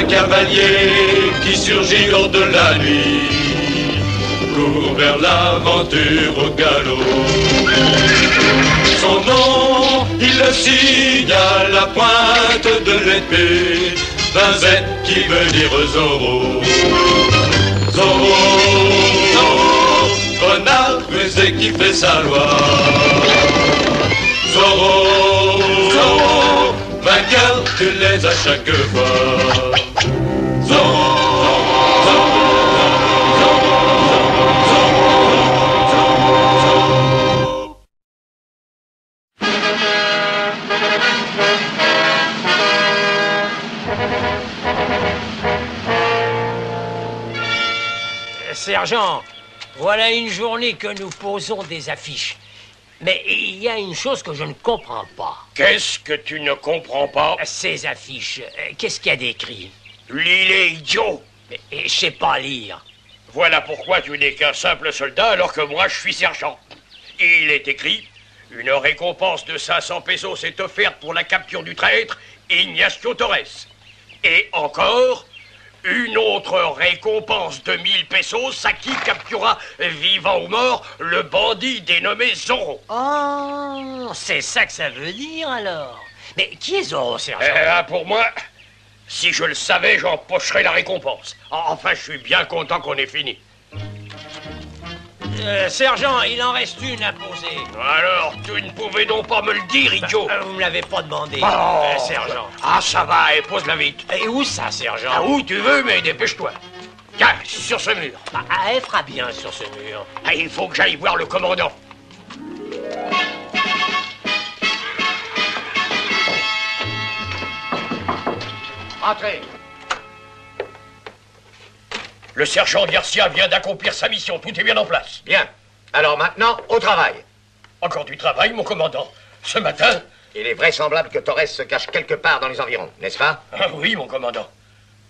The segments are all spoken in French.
cavalier qui surgit lors de la nuit, court vers l'aventure au galop. Son nom, il le signe à la pointe de l'épée, d'un Z qui veut dire Zorro. Zorro, Zorro, renard rusé qui fait sa loi. Zorro, Zorro, vainqueur, tu l'es à chaque fois. Zorro. Sergent, voilà une journée que nous posons des affiches. Mais il y a une chose que je ne comprends pas. Qu'est-ce que tu ne comprends pas? Ces affiches, qu'est-ce qu'il y a d'écrit? Lis-les, idiot! Mais je sais pas lire. Voilà pourquoi tu n'es qu'un simple soldat alors que moi je suis sergent. Il est écrit, une récompense de 500 pesos est offerte pour la capture du traître Ignacio Torres. Et encore, une autre récompense de 1000 pesos à qui capturera, vivant ou mort, le bandit dénommé Zorro. Oh, c'est ça que ça veut dire alors. Mais qui est Zorro, sergent? Pour moi, si je le savais, j'empocherais la récompense. Enfin, je suis bien content qu'on ait fini. Sergent, il en reste une à poser. Alors, tu ne pouvais donc pas me le dire, idiot? Vous me l'avez pas demandé, sergent. Ah, ça va, et pose-la vite. Et où ça, sergent? Ah, où tu veux, mais dépêche-toi. Tiens, sur ce mur. Elle fera bien sur ce mur. Ah, il faut que j'aille voir le commandant. Entrez. Le sergent Garcia vient d'accomplir sa mission. Tout est bien en place. Bien. Alors maintenant, au travail. Encore du travail, mon commandant. Ce matin... Il est vraisemblable que Torres se cache quelque part dans les environs, n'est-ce pas? Ah, oui, mon commandant.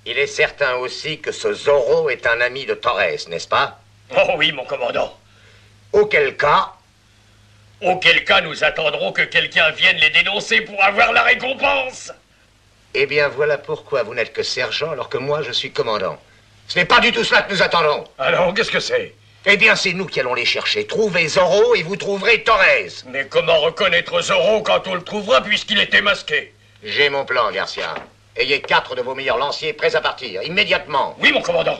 Il est certain aussi que ce Zorro est un ami de Torres, n'est-ce pas? Oh oui, mon commandant. Auquel cas, nous attendrons que quelqu'un vienne les dénoncer pour avoir la récompense. Eh bien, voilà pourquoi vous n'êtes que sergent alors que moi, je suis commandant. Ce n'est pas du tout cela que nous attendons. Alors, qu'est-ce que c'est? Eh bien, c'est nous qui allons les chercher. Trouvez Zorro et vous trouverez Torres. Mais comment reconnaître Zorro quand on le trouvera puisqu'il était masqué? J'ai mon plan, Garcia. Ayez 4 de vos meilleurs lanciers prêts à partir, immédiatement. Oui, mon commandant.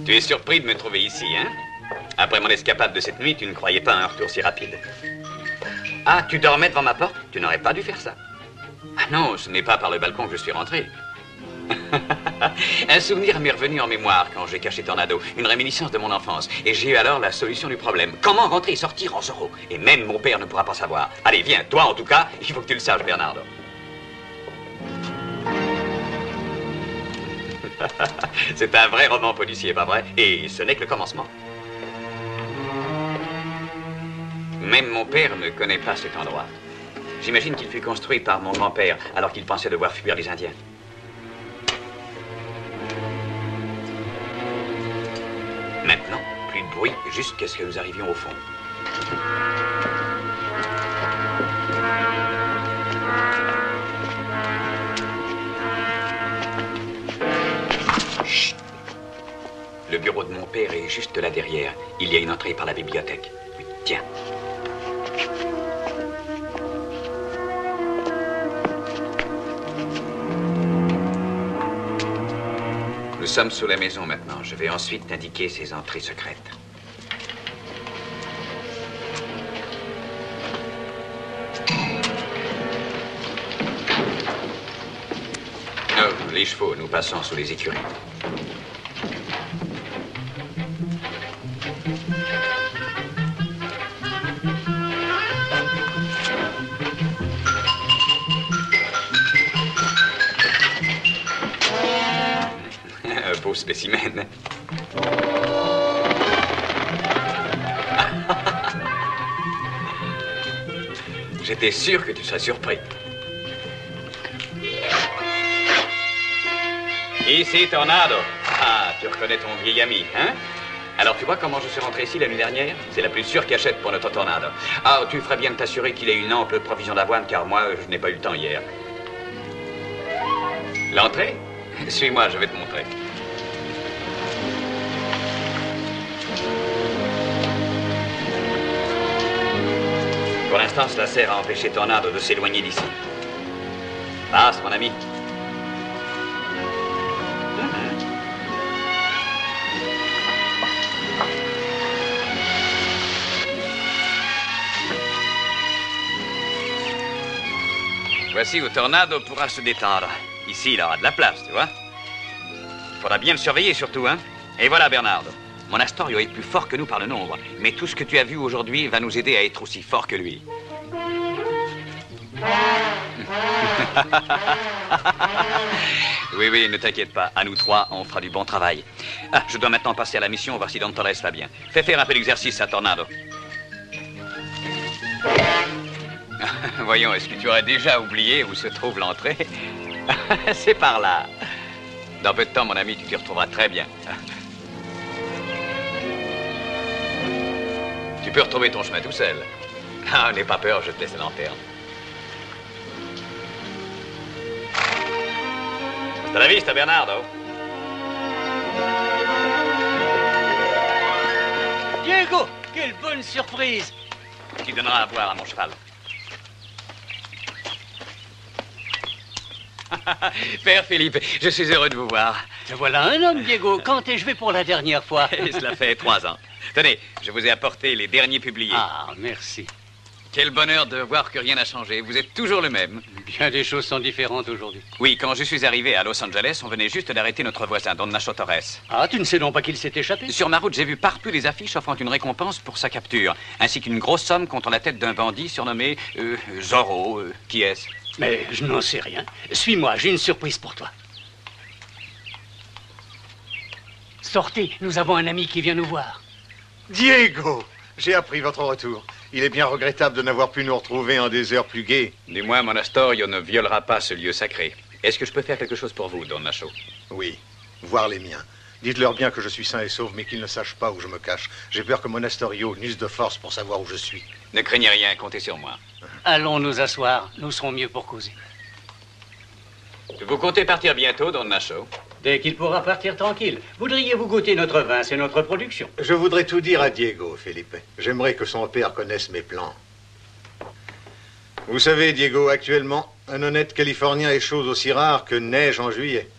Tu es surpris de me trouver ici, hein? Après mon escapade de cette nuit, tu ne croyais pas à un retour si rapide. Ah, tu dormais devant ma porte? Tu n'aurais pas dû faire ça. Ah non, ce n'est pas par le balcon que je suis rentré. Un souvenir m'est revenu en mémoire quand j'ai caché Tornado, une réminiscence de mon enfance. Et j'ai eu alors la solution du problème. Comment rentrer et sortir en Zorro? Et même mon père ne pourra pas savoir. Allez, viens, toi en tout cas, il faut que tu le saches, Bernardo. C'est un vrai roman policier, pas vrai? Et ce n'est que le commencement. Même mon père ne connaît pas cet endroit. J'imagine qu'il fut construit par mon grand-père alors qu'il pensait devoir fuir les Indiens. Maintenant, plus de bruit jusqu'à ce que nous arrivions au fond. Chut. Le bureau de mon père est juste là derrière. Il y a une entrée par la bibliothèque. Oui, tiens. Nous sommes sous la maison maintenant. Je vais ensuite t'indiquer ses entrées secrètes. Oh, les chevaux, nous passons sous les écuries. Beau spécimen. J'étais sûr que tu serais surpris. Ici, Tornado. Ah, tu reconnais ton vieil ami, hein? Alors, tu vois comment je suis rentré ici la nuit dernière? C'est la plus sûre cachette pour notre tornado. Ah, tu ferais bien de t'assurer qu'il ait une ample provision d'avoine, car moi, je n'ai pas eu le temps hier. L'entrée? Suis-moi, je vais te montrer. Pour l'instant, cela sert à empêcher Tornado de s'éloigner d'ici. Passe, mon ami. Voici où Tornado pourra se détendre. Ici, il aura de la place, tu vois. Il faudra bien le surveiller, surtout, hein. Et voilà, Bernardo. Mon Astorio est plus fort que nous par le nombre. Mais tout ce que tu as vu aujourd'hui va nous aider à être aussi fort que lui. Oui, oui, ne t'inquiète pas. À nous trois, on fera du bon travail. Ah, je dois maintenant passer à la mission, voir si Don Torres va bien. Fais faire un peu d'exercice à Tornado. Voyons, est-ce que tu aurais déjà oublié où se trouve l'entrée? C'est par là. Dans peu de temps, mon ami, tu t'y retrouveras très bien. Tu peux retrouver ton chemin tout seul. Ah, n'aie pas peur, je te laisse la lanterne. Hasta la vista, Bernardo. Diego, quelle bonne surprise! Tu donneras à boire à mon cheval. Père Philippe, je suis heureux de vous voir. Te voilà un homme, Diego. Quand ai-je vu pour la dernière fois? Et cela fait 3 ans. Tenez, je vous ai apporté les derniers publiés. Ah, merci. Quel bonheur de voir que rien n'a changé. Vous êtes toujours le même. Bien des choses sont différentes aujourd'hui. Oui, quand je suis arrivé à Los Angeles, on venait juste d'arrêter notre voisin, Don Nacho Torres. Ah, tu ne sais donc pas qu'il s'est échappé? Sur ma route, j'ai vu partout des affiches offrant une récompense pour sa capture, ainsi qu'une grosse somme contre la tête d'un bandit surnommé Zorro. Qui est-ce? Mais je n'en sais rien. Suis-moi, j'ai une surprise pour toi. Sortez, nous avons un ami qui vient nous voir. Diego, j'ai appris votre retour. Il est bien regrettable de n'avoir pu nous retrouver en des heures plus gaies. Du moins, mon Astorio ne violera pas ce lieu sacré. Est-ce que je peux faire quelque chose pour vous, Don Nacho? Oui, voir les miens. Dites-leur bien que je suis sain et sauf, mais qu'ils ne sachent pas où je me cache. J'ai peur que mon Astorio n'use de force pour savoir où je suis. Ne craignez rien, comptez sur moi. Allons nous asseoir, nous serons mieux pour causer. Vous comptez partir bientôt, Don Nacho? Dès qu'il pourra partir tranquille. Voudriez-vous goûter notre vin? C'est notre production. Je voudrais tout dire à Diego, Felipe. J'aimerais que son père connaisse mes plans. Vous savez, Diego, actuellement, un honnête Californien est chose aussi rare que neige en juillet.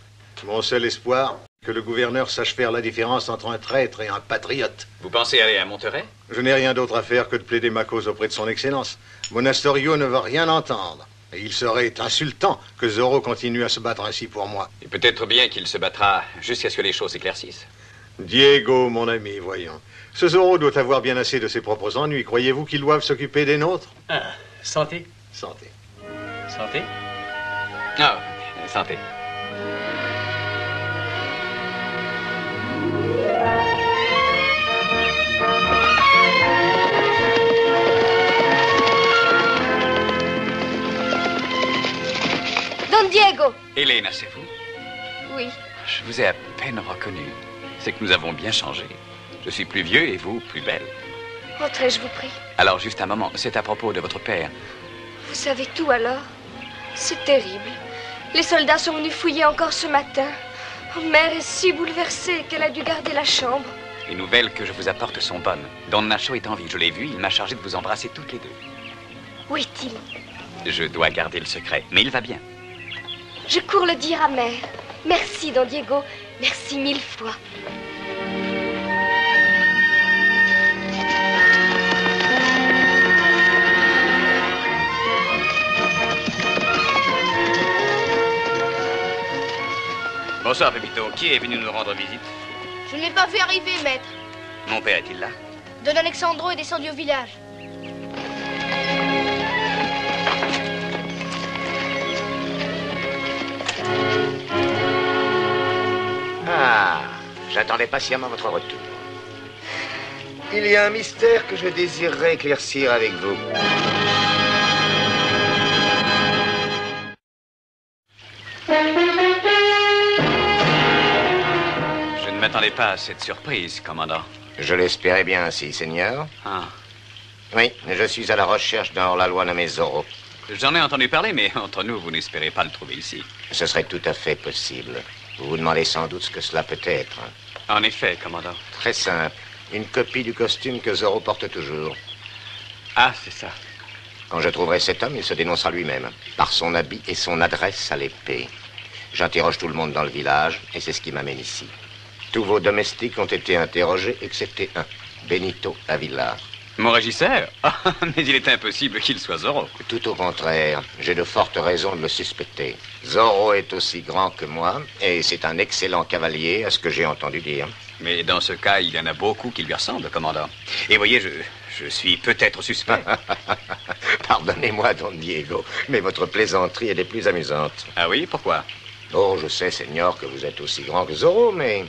Mon seul espoir, que le gouverneur sache faire la différence entre un traître et un patriote. Vous pensez aller à Monterrey? Je n'ai rien d'autre à faire que de plaider ma cause auprès de son Excellence. Mon Astorio ne veut rien entendre. Et il serait insultant que Zorro continue à se battre ainsi pour moi. Et peut-être bien qu'il se battra jusqu'à ce que les choses s'éclaircissent. Diego, mon ami, voyons. Ce Zorro doit avoir bien assez de ses propres ennuis. Croyez-vous qu'il doive s'occuper des nôtres? Ah, santé. Santé. Santé. Ah, santé. Don Diego! Elena, c'est vous? Oui. Je vous ai à peine reconnu. C'est que nous avons bien changé. Je suis plus vieux et vous, plus belle. Entrez, je vous prie. Alors, juste un moment, c'est à propos de votre père. Vous savez tout alors? C'est terrible. Les soldats sont venus fouiller encore ce matin. Mère est si bouleversée qu'elle a dû garder la chambre. Les nouvelles que je vous apporte sont bonnes. Don Nacho est en vie, je l'ai vu, il m'a chargé de vous embrasser toutes les deux. Où est-il? Je dois garder le secret, mais il va bien. Je cours le dire à mère. Merci, Don Diego. Merci 1000 fois. Bonsoir, Pepito. Qui est venu nous rendre visite? Je ne l'ai pas vu arriver, maître. Mon père est-il là? Don Alexandro est descendu au village. Ah, j'attendais patiemment votre retour. Il y a un mystère que je désirerais éclaircir avec vous. Je ne m'attendais pas à cette surprise, commandant. Je l'espérais bien ainsi, Seigneur. Ah. Oui, je suis à la recherche d'un hors-la-loi nommé Zorro. J'en ai entendu parler, mais entre nous, vous n'espérez pas le trouver ici. Ce serait tout à fait possible. Vous vous demandez sans doute ce que cela peut être. En effet, commandant. Très simple. Une copie du costume que Zorro porte toujours. Ah, c'est ça. Quand je trouverai cet homme, il se dénoncera lui-même, par son habit et son adresse à l'épée. J'interroge tout le monde dans le village, et c'est ce qui m'amène ici. Tous vos domestiques ont été interrogés, excepté un, Benito Avila. Mon régisseur? Mais il est impossible qu'il soit Zorro. Tout au contraire, j'ai de fortes raisons de le suspecter. Zorro est aussi grand que moi, et c'est un excellent cavalier, à ce que j'ai entendu dire. Mais dans ce cas, il y en a beaucoup qui lui ressemblent, commandant. Et voyez, je suis peut-être suspect. Pardonnez-moi, Don Diego, mais votre plaisanterie est des plus amusantes. Ah oui, pourquoi? Oh, je sais, Seigneur, que vous êtes aussi grand que Zorro, mais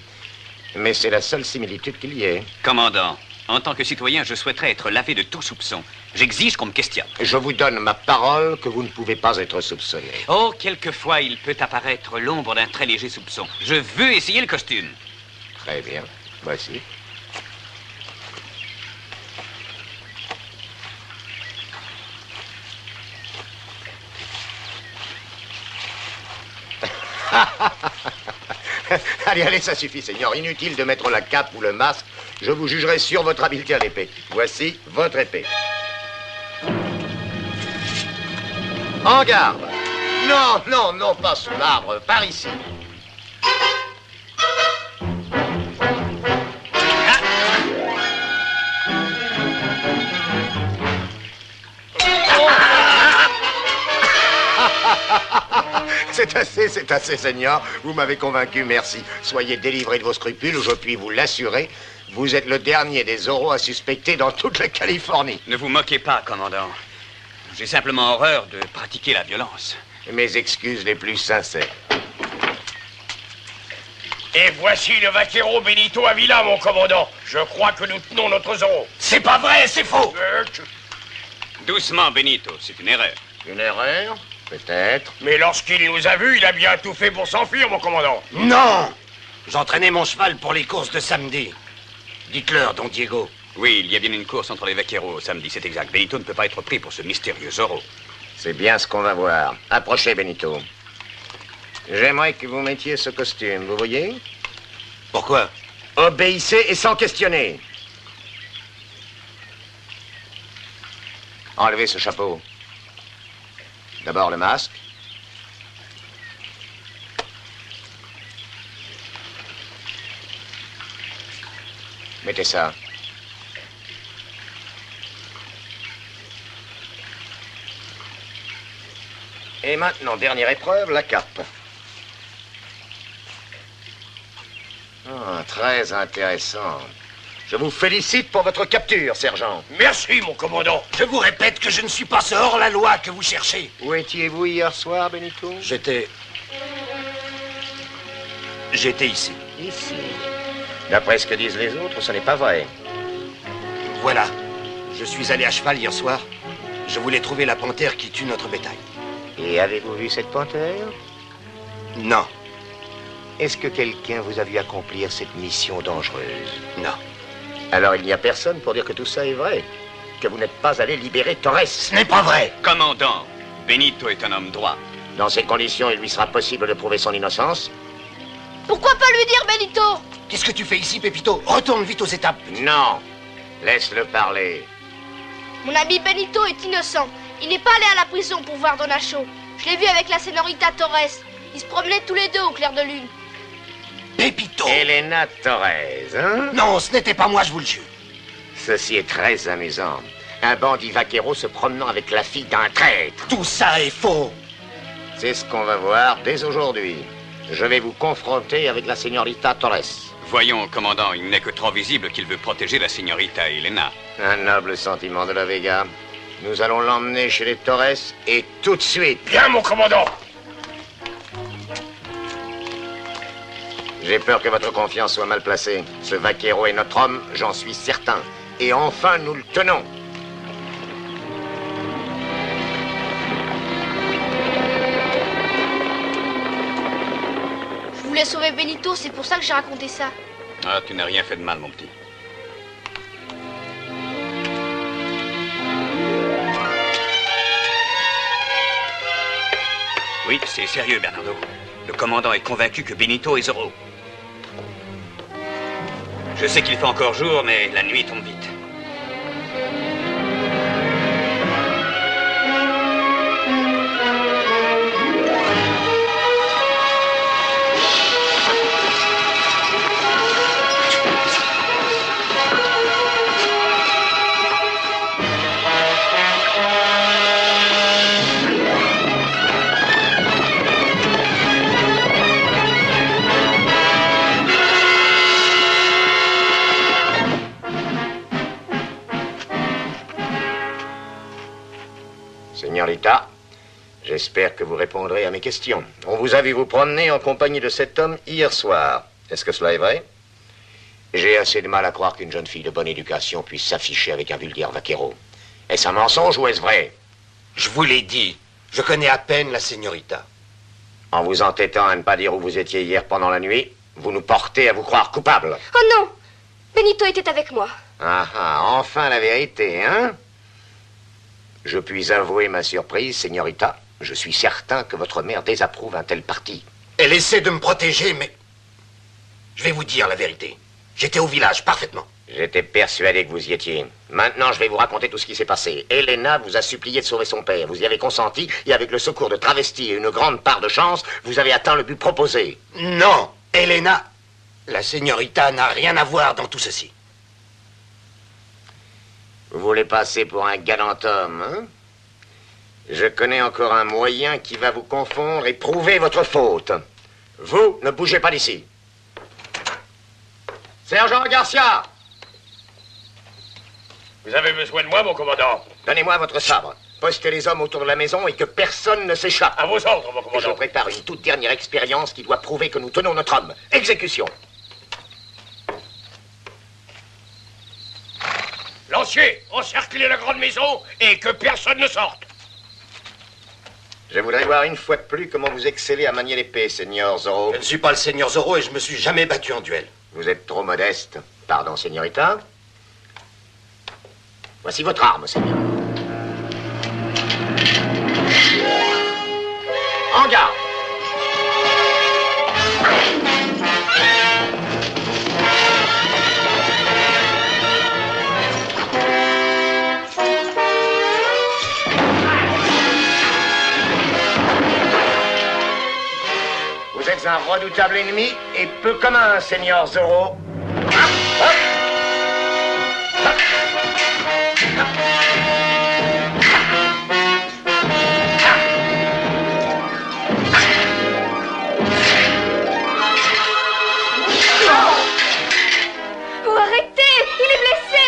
c'est la seule similitude qu'il y ait. Commandant, en tant que citoyen, je souhaiterais être lavé de tout soupçon. J'exige qu'on me questionne. Je vous donne ma parole que vous ne pouvez pas être soupçonné. Oh, quelquefois, il peut apparaître l'ombre d'un très léger soupçon. Je veux essayer le costume. Très bien. Voici. Allez, allez, ça suffit, Seigneur. Inutile de mettre la cape ou le masque. Je vous jugerai sur votre habileté à l'épée. Voici votre épée. En garde. Non, non, non, pas sous l'arbre. Par ici. C'est assez, Seigneur. Vous m'avez convaincu, merci. Soyez délivré de vos scrupules, je puis vous l'assurer. Vous êtes le dernier des Zorros à suspecter dans toute la Californie. Ne vous moquez pas, commandant. J'ai simplement horreur de pratiquer la violence. Mes excuses les plus sincères. Et voici le vaquero Benito Avila, mon commandant. Je crois que nous tenons notre Zorro. C'est pas vrai, c'est faux. Doucement, Benito, c'est une erreur. Une erreur? Peut-être. Mais lorsqu'il nous a vus, il a bien tout fait pour s'enfuir, mon commandant. Non! J'entraînais mon cheval pour les courses de samedi. Dites-leur, Don Diego. Oui, il y a bien une course entre les vaqueros samedi, c'est exact. Benito ne peut pas être pris pour ce mystérieux Zorro. C'est bien ce qu'on va voir. Approchez, Benito. J'aimerais que vous mettiez ce costume, vous voyez? Pourquoi? Obéissez et sans questionner. Enlevez ce chapeau. D'abord le masque. Mettez ça. Et maintenant, dernière épreuve, la cape. Ah, très intéressant. Je vous félicite pour votre capture, sergent. Merci, mon commandant. Je vous répète que je ne suis pas ce hors-la-loi que vous cherchez. Où étiez-vous hier soir, Benito? J'étais ici. Ici. D'après ce que disent les autres, ce n'est pas vrai. Voilà. Je suis allé à cheval hier soir. Je voulais trouver la panthère qui tue notre bétail. Et avez-vous vu cette panthère? Non. Est-ce que quelqu'un vous a vu accomplir cette mission dangereuse? Non. Alors il n'y a personne pour dire que tout ça est vrai. Que vous n'êtes pas allé libérer Torres. Ce n'est pas vrai. Commandant, Benito est un homme droit. Dans ces conditions, il lui sera possible de prouver son innocence. Pourquoi pas lui dire, Benito? Qu'est-ce que tu fais ici, Pépito? Retourne vite aux étapes. Non. Laisse-le parler. Mon ami Benito est innocent. Il n'est pas allé à la prison pour voir Don Nacho. Je l'ai vu avec la señorita Torres. Ils se promenaient tous les deux au clair de lune. Pépito! Elena Torres, hein? Non, ce n'était pas moi, je vous le jure. Ceci est très amusant. Un bandit vaquero se promenant avec la fille d'un traître. Tout ça est faux. C'est ce qu'on va voir dès aujourd'hui. Je vais vous confronter avec la señorita Torres. Voyons, commandant, il n'est que trop visible qu'il veut protéger la señorita Elena. Un noble sentiment de la Vega. Nous allons l'emmener chez les Torres et tout de suite. Bien, mon commandant. J'ai peur que votre confiance soit mal placée. Ce vaquero est notre homme, j'en suis certain. Et enfin, nous le tenons. Je voulais sauver Benito, c'est pour ça que j'ai raconté ça. Ah, tu n'as rien fait de mal, mon petit. Oui, c'est sérieux, Bernardo. Le commandant est convaincu que Benito est Zorro. Je sais qu'il fait encore jour, mais la nuit tombe vite. Señorita, j'espère que vous répondrez à mes questions. On vous a vu vous promener en compagnie de cet homme hier soir. Est-ce que cela est vrai? J'ai assez de mal à croire qu'une jeune fille de bonne éducation puisse s'afficher avec un vulgaire vaquero. Est-ce un mensonge ou est-ce vrai? Je vous l'ai dit, je connais à peine la señorita. En vous entêtant à ne pas dire où vous étiez hier pendant la nuit, vous nous portez à vous croire coupable. Oh non! Benito était avec moi. Ah ah, enfin la vérité, hein? Je puis avouer ma surprise, señorita. Je suis certain que votre mère désapprouve un tel parti. Elle essaie de me protéger, mais... Je vais vous dire la vérité. J'étais au village, parfaitement. J'étais persuadé que vous y étiez. Maintenant, je vais vous raconter tout ce qui s'est passé. Elena vous a supplié de sauver son père. Vous y avez consenti, et avec le secours de travestis et une grande part de chance, vous avez atteint le but proposé. Non, Elena, la señorita n'a rien à voir dans tout ceci. Vous voulez passer pour un galant homme, hein? Je connais encore un moyen qui va vous confondre et prouver votre faute. Vous, ne bougez pas d'ici. Sergent Garcia! Vous avez besoin de moi, mon commandant? Donnez-moi votre sabre. Postez les hommes autour de la maison et que personne ne s'échappe. À vos ordres, mon Et je commandant. prépare une toute dernière expérience qui doit prouver que nous tenons notre homme. Exécution. Lanciers, encerclez la grande maison et que personne ne sorte. Je voudrais voir une fois de plus comment vous excellez à manier l'épée, Seigneur Zorro. Je ne suis pas le seigneur Zorro et je me suis jamais battu en duel. Vous êtes trop modeste. Pardon, señorita. Voici votre arme, Seigneur. En garde! Vous êtes un redoutable ennemi et peu commun, Seigneur Zorro. Vous arrêtez! Il est blessé!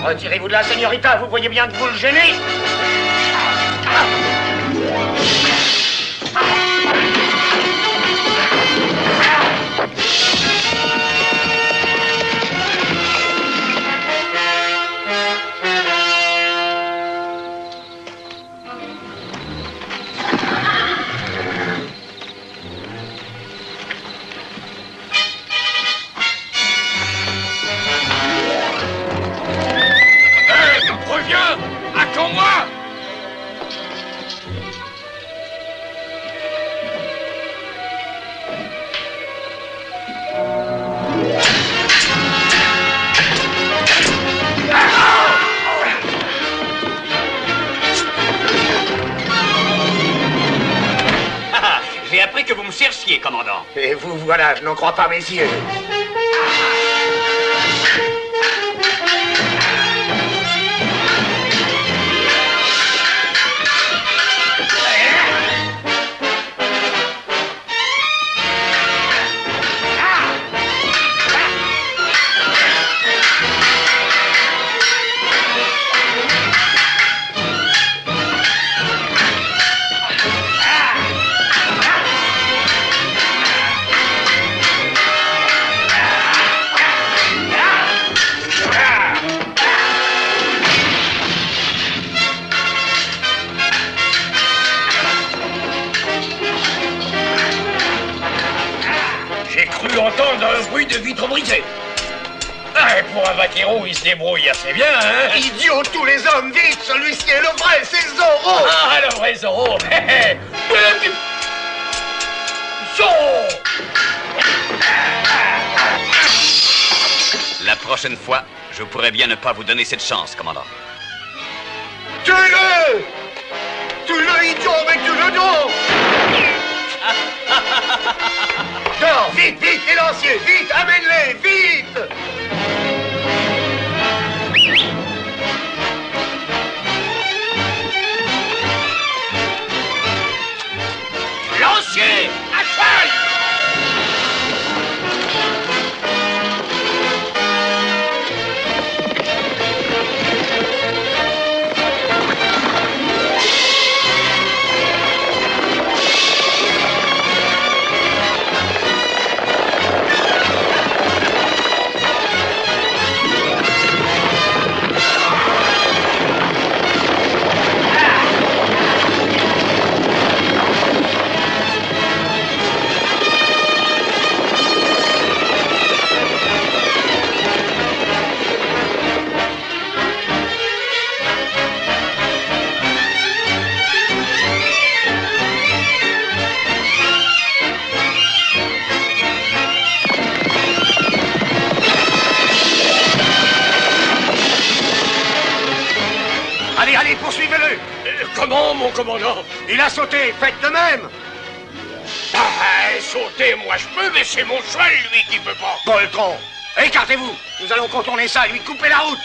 Retirez-vous de là, señorita. Vous voyez bien que vous le gênez. Reviens! Attends-moi! J'ai appris que vous me cherchiez, commandant. Et vous, voilà, je n'en crois pas mes yeux. J'ai cru entendre un bruit de vitre brisée. Ah, et pour un vaquero, il se débrouille assez bien, hein? Idiot, tous les hommes, vite, celui-ci est le vrai, c'est Zorro! Ah, le vrai Zorro! La prochaine fois, je pourrais bien ne pas vous donner cette chance, commandant. Tuez-le! Tuez-le, idiot, mais tuez-le donc! Dors, vite, vite, les lanciers, vite, amène-les, vite! Lancier, à cheval! Allez, allez, poursuivez-le! Comment, mon commandant? Il a sauté, faites de même! Ah, sauter, moi je peux, mais c'est mon cheval, lui, qui peut pas. Poltron, écartez-vous! Nous allons contourner ça, lui couper la route!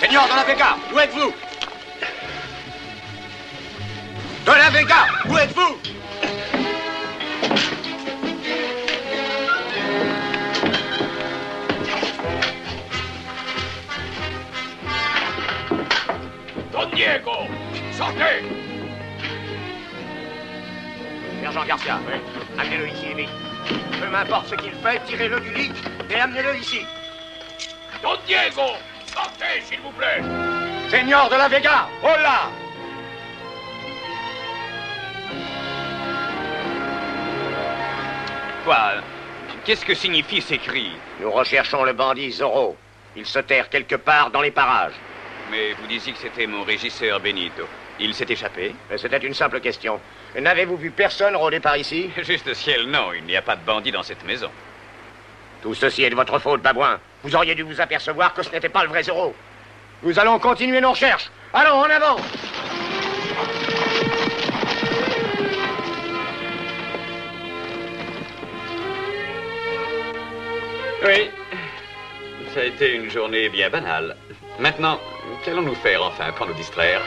Seigneur de la Vega, où êtes-vous? De la Vega, où êtes-vous? Don Diego, sortez! Sergent Garcia, oui. Amenez-le ici, vite. Peu m'importe ce qu'il fait, tirez-le du lit et amenez-le ici. Don Diego, sortez, s'il vous plaît! Seigneur de la Vega, hola! Quoi? Qu'est-ce que signifient ces cris? Nous recherchons le bandit Zorro. Il se terre quelque part dans les parages. Mais vous disiez que c'était mon régisseur Benito. Il s'est échappé? Mais c'était une simple question. N'avez-vous vu personne rôder par ici? Juste ciel, non. Il n'y a pas de bandit dans cette maison. Tout ceci est de votre faute, Babouin. Vous auriez dû vous apercevoir que ce n'était pas le vrai Zorro. Nous allons continuer nos recherches. Allons, en avant! Oui. Ça a été une journée bien banale. Maintenant, qu'allons-nous faire enfin pour nous distraire?